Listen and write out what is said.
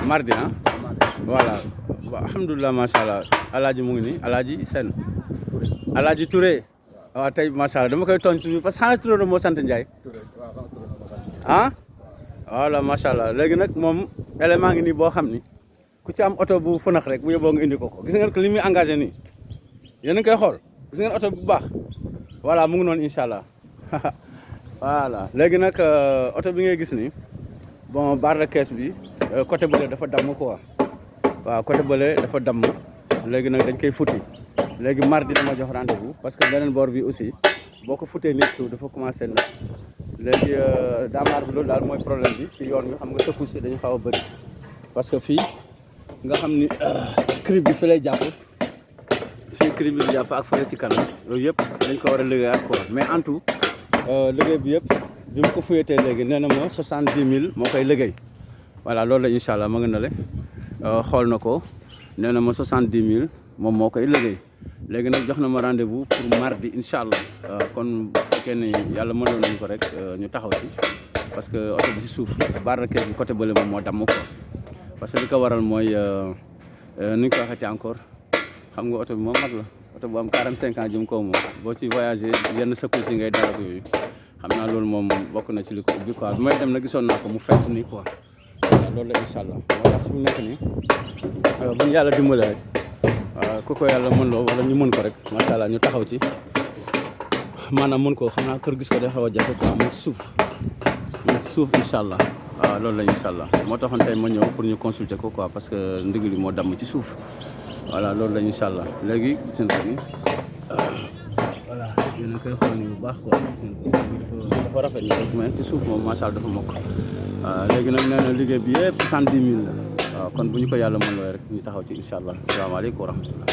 mardi ah voilà alhamdulilah macha allah alaaji mu ngi nii alaaji Sène alaaji Touré waaw tey macha allah dama koy tooñ toujours parce que xanaa Touré moo sant Ndiaye ah voilà macha allah léegi nag moom élément ngi nii boo xam ni ku ci am oto bu fënax rek bu yóbboo nga indi ko gis ngeen ko li muy engagé nii yéen a ngi koy xool gis ngeen oto bu baax voilà mu ngi noonu incha allah voilà léegi nag oto bi ngay gis nii bon barre de caisse bi côté bële dafa damm quoi waaw côté bële dafa damm léegi nag dañ koy futti léegi mardi dama jox rendez-vous parce que beneen boor bi aussi boo ko futtee nit suuf dafa commencé ndax léegi daamaar bi loolu daal mooy problème bi ci yoon bi xam nga secousse dañu xaw a bëri parce que fii nga xam ni crib bi fi lay jàpp fii crib bi di jàpp ak fële ci kanam yooyu yëpp dañ ko war a liggéey ak quoi mais en tout liggéey bi yëpp bi mu ko fuyatee léegi nee na ma 70 000 moo koy liggéey voilà loolu la incha allah ma nga na le xool na ko nee na ma 70 000 moom moo koy liggéey léegi nag jox na ma rendez-vous pour mardi incha allah kon bu fekkee ni yàlla mënoon nañu ko rek ñu taxaw ci parce que oto bi ci suuf barre de caisse bi côté bële moom moo damm ko parce que li ko waral mooy ni ñu ko waxeeti encore xam nga oto bi moom mag la oto bu am 45 ans jëm kaw moom boo ci voyagé yenn secours yi ngay dara yooyu xam naa loolu moom bokk na ci li ko ubbi quoi bi may dem na gisoon naa ko mu fett nii quoi waaw loolu la incha allah moo tax su mu nekk nii bu ñu yàlla dimbale rek ku ko yàlla mën loo wala ñu mën ko rek macha allah ñu taxaw ci maanaam mën ko xam naa kër gis ko day xaw a jafe quoi mu ci suuf incha allah waaw loolu la incha allah moo taxoon tey ma ñëw pour ñu consulter ko quoi parce que ndigal li moo damm ci suuf voilà loolu la incha allah léegi seen ko ni voilà yéen a koy xool ni bu baax quoi seen ko dafa rafet ni rek mais ci suuf moom macha allah dafa mokk léegi nag nee na liggéey bi yëpp 70 000 la waaw kon bu ñu ko yàlla mën looy rek ñu taxaw ci incha allah asalaamaaleykum wa rahmatullah